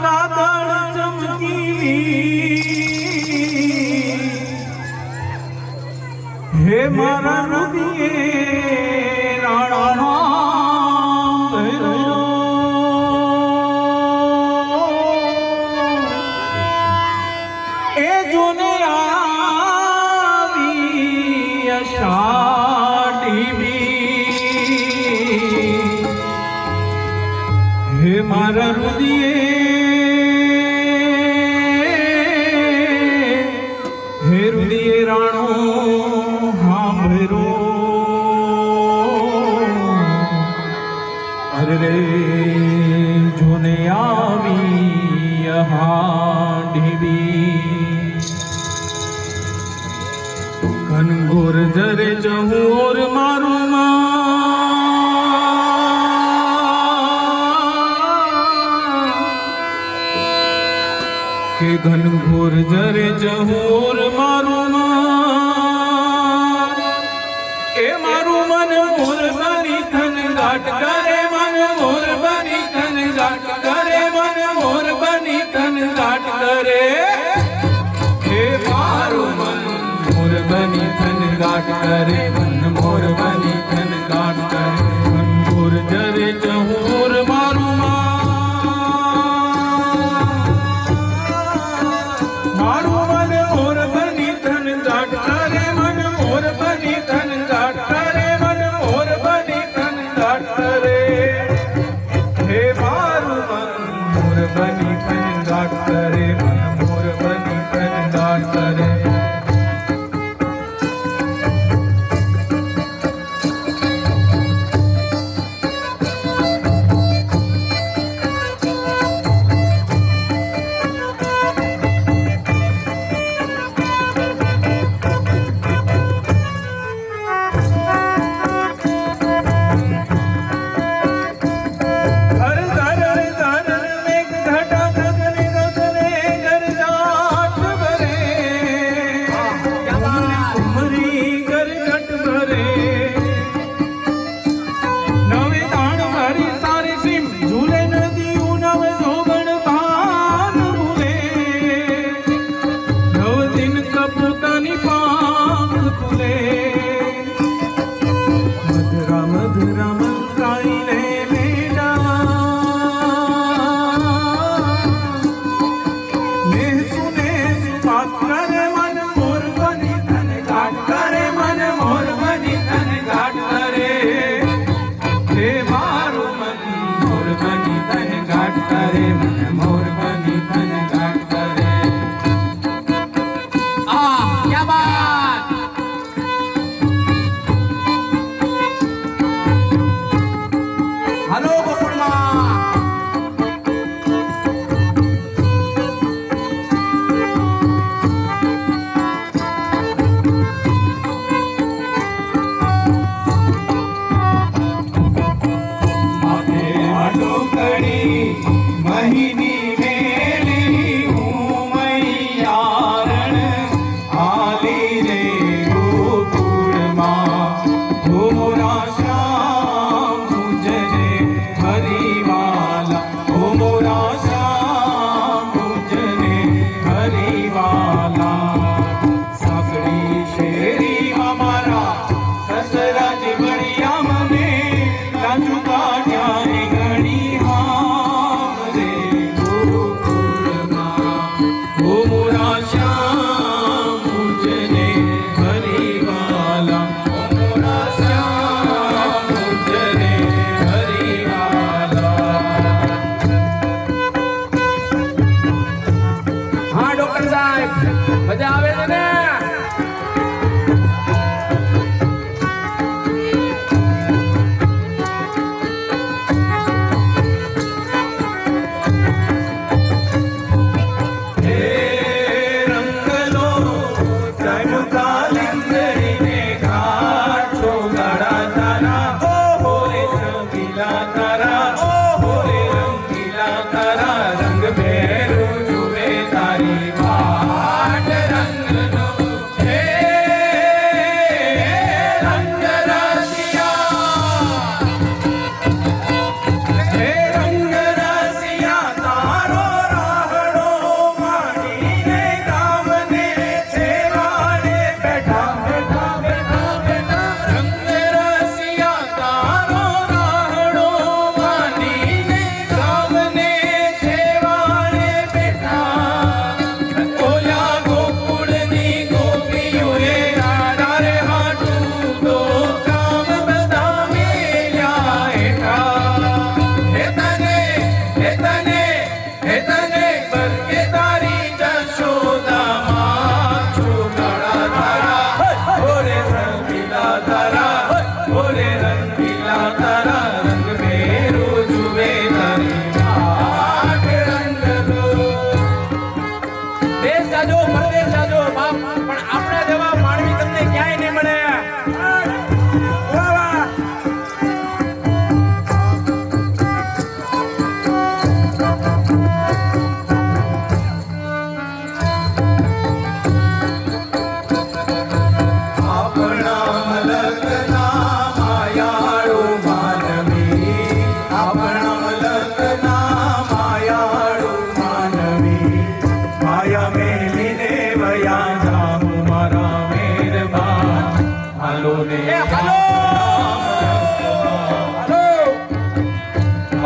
વાદળ ચમકી હે મારા હૃદયે રાણા એ જોને આવી અષાઢી હે મારા હૃદયે હે હૃદયે રાણો હાંભળો અરે રે જોને આવી હાંઢી ઘનઘોર જરે જહું ઓર મારું કે ઘનઘોર જરે જહું ઓર મારું એ મારું મન મોર બની થન ગાટ કરે મન મોર બની થન ગાટ કરે મન મોર બની થન ગાટ કરે હે મારું મન મોર બની થન ગાટ કરે મન મોર બની થન ગાટ કરે ઘનઘોર જરે જહું ઓર મારું મજા આવે છે ને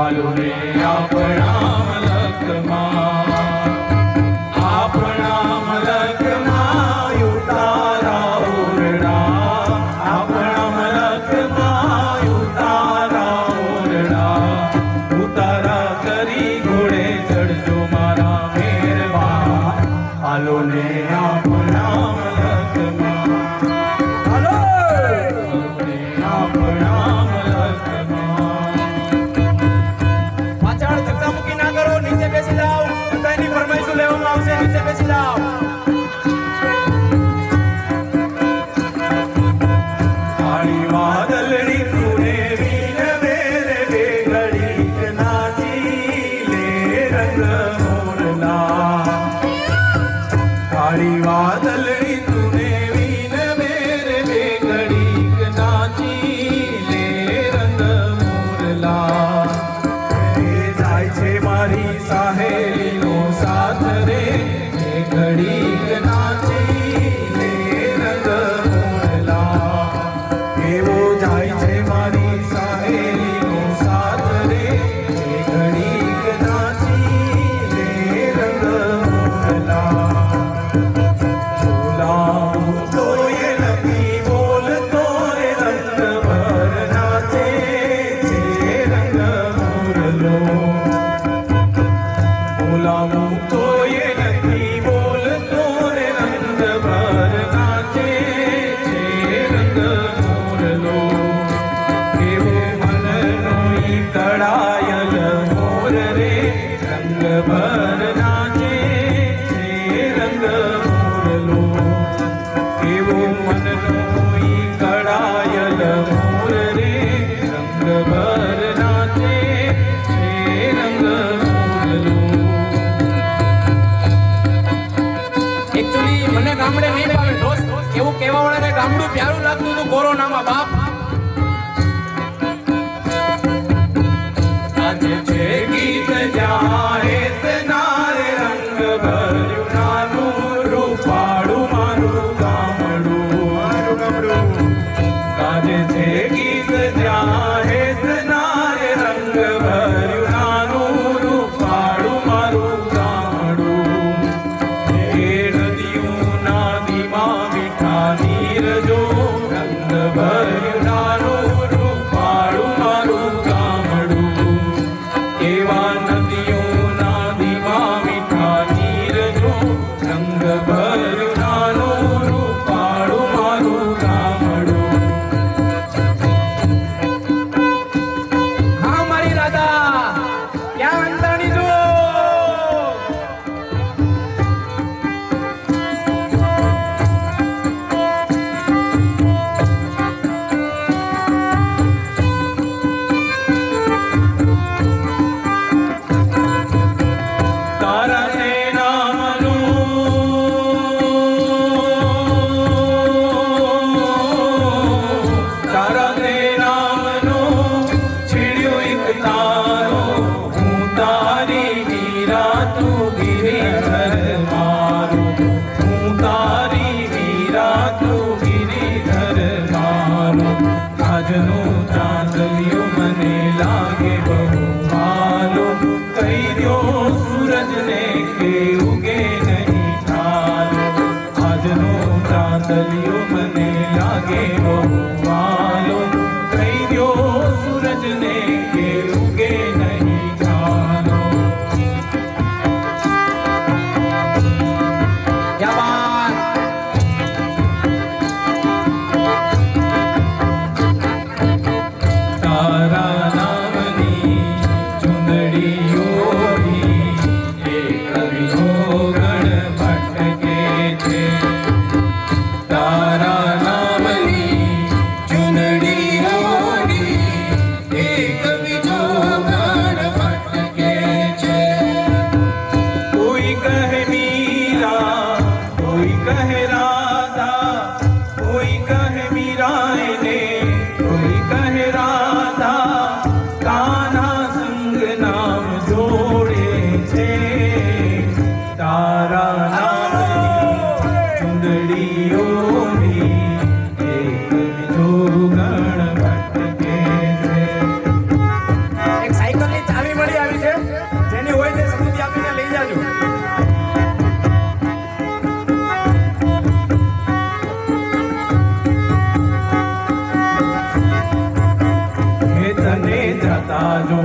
હાલો રે આપણા મલકમાં, આપણા મલકમાં ઉતારા ઓરડા, આપણા મલકમાં ઉતારા ઓરડા, ઉતારા કરી ઘોડે ચડજો મારા મેરબા, હાલો ને આપણા મલકમાં, હાલો ને આપણા મલકમાં. પાછળ ધક્કા મુક્કી ના કરો, નીચે બેસી જાઓ. બધાની ફરમાઈશો લેવામાં આવશે, નીચે બેસી જાઓ. કાળી વાદળડી તુને વીન મેરે બે ઘડીક નાચી લે રંગ મોરલા, કાળી વાદળડી તુને વીન મેરે બે ઘડીક નાચી લે રંગ મોરલા. એ જાય છે મારી સાહેલીનો સાથ રે, એ ઘડીક નાચી લે રંગ મોરલા. એવો જાય છે મારી સાહેલીનો સાથ રે, એ ઘડીક નાચી લે રંગ મોરલા. બોલાવું તો એ નથી બોલતો રે, રંગ ભર નાચે છે રંગ મોરલો. બોલાવું તો એ નથી બોલતો રે, રંગ ભર નાચે છે રંગ મોરલો. એવો મનનો ઈ તળાયલ મોર રે, રંગ ભર નાચે છે રંગ મોરલો. એવો મનનો ઈ તળાયલ મોર રે, રંગ ભર નાચે છે રંગ મોરલો. એકચ્યુઅલી મને ગામડે નહીં ભાવે દોસ્ત. એવું કહેવા વાળાને ગામડું પ્યારું લાગતું હતું કોરોનામાં બાપ. આજે છે ગીત જાહેર નારે, રંગ ભર્યું નાનું રૂપાળું મારું ગામડું. આજે છે ગીત જાહેર નારે, રંગ ભર્યું નાનું રૂપાળું મારું ગામડું. એ નદીઓના દીમાં મીઠા નીર જો, રંગ ભર્યું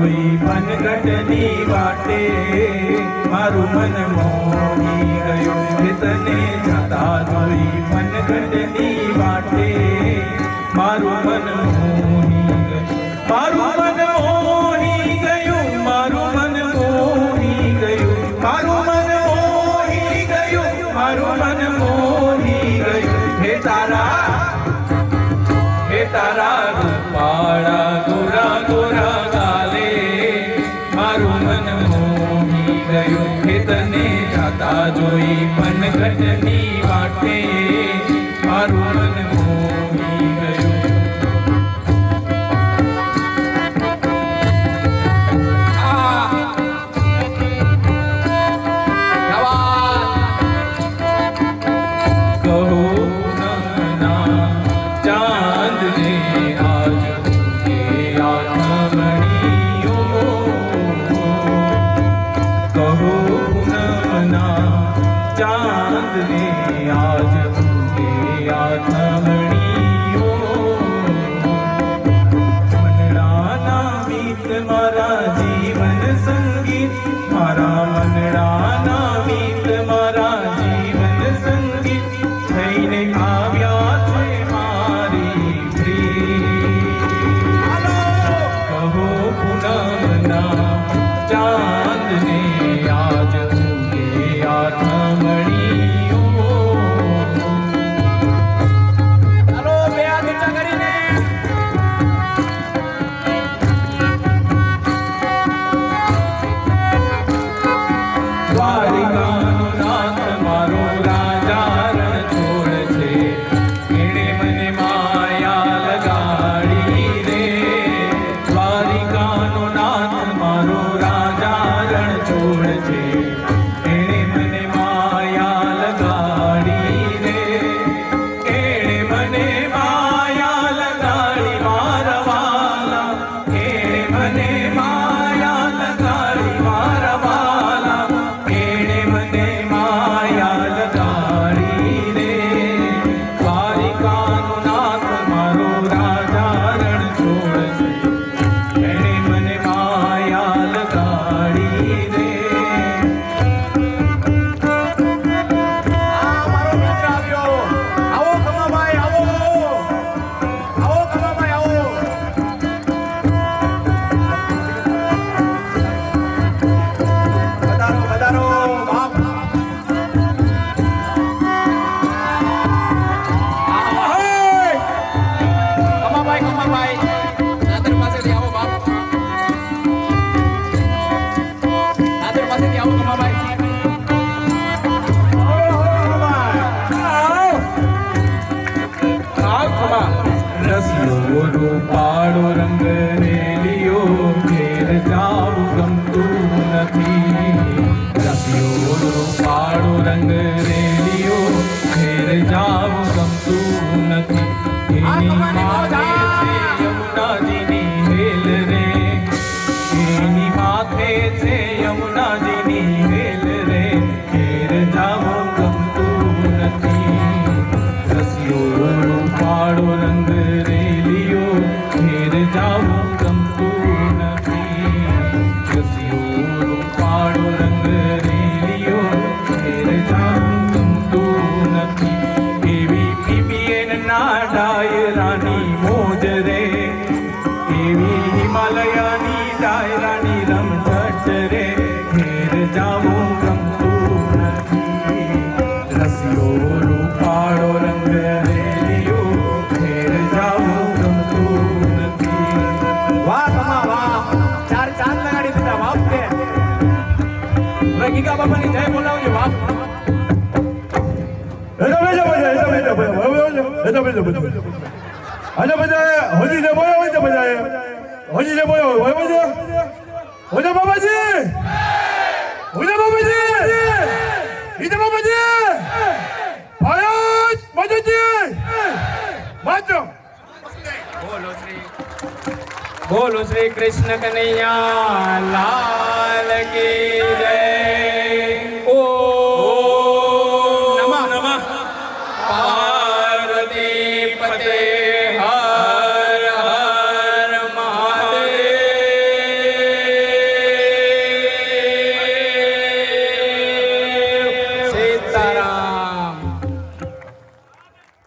જોઈ પનઘટની વાટે મારું મન મોહી ગયું હે તને જાતા જોઈ પનઘટની વાટે મારું મન મોહી ગયું મારું મન મોહી ગયું મારું મન મોહી ગયું મારું મન મોહી ગયું મારું મન મોહી ગયું હે તારા રૂપાળા ગોરા ગોરા ગાલે મારું મન મોહી ગયું હે તને જાતા જોઈ પનઘટની વાટે મારું મન મોહી ગયું કહો નમના ચાંદ ને આજ કે આઠમણીઓ કહો પૂનમના ચાંદ ને આજ કે આઠમણીઓ મનડાના ગીત મારા જીવન સંગીત મારા મનડાના ગીત મારા જીવન સંગીત થઈને આવ્યા છે મારી પ્રીત કહો પૂનમના ચાંદ ને આજ ઉગે આઠમણીઓ ચાલો બે હાથ ઊંચા કરીને દ્વારિકાનો નાથ મારો રાજા રણછોડ છે એણે મને માયા લગાડી રે દ્વારિકાનો નાથ મારો રાજા રણછોડ છે એણે મને માયા લગાડી રે એણે મને માયા લગાડી મારા વાલા એણે મને માયા લગાડી મારા વાલા એણે મને માયા લગાડી રે દ્વારિકાનો નાથ મારો રાજા રણછોડ છે એણે મને માયા લગાડી રે આ મારો મિત્ર આવ્યો આવો ખમાભાઈ આવો આવો ખમાભાઈ આવો પધારો પધારો બાપ ખમાભાઈ દાદર પાસેથી આવો બાપ દાદર પાસેથી આવો ખમાભાઈ રસિયો રૂપાળો રંગ રેલિયો ઘેર જાવું ગમતું નથી રસિયો રૂપાળો રંગ રેલિયો ઘેર જાવું ગમતું નથી એની માથે છે યમુનાજીની હેલ રે એની માથે છે યમુનાજીની હેલ રે ઘેર જાવું ગમતું નથી રસિયો રૂપાળો રંગ રેલિયો ઘેર જાવું ગમતું નથી રસિયો રૂપાળો રંગ રેલિયો ઘેર જાવું ગમતું નથી એવી પીપીએન ના ડાયરાની મોજ રે એવી હિમાલયાની ડાયરાની રમઝટ રે ઘેર જાવું ગમતું નથી રસિયો રૂપાળો રંગ રેલિયો ઘેર જાવું ગમતું નથી વાહ ખમા વાહ ચાર ચાંદ લગાડી દીધા બાપ કે હવે ગીગા બાપાની જય બોલાવજો બાપ બોલો શ્રી કૃષ્ણ કનૈયા લાલ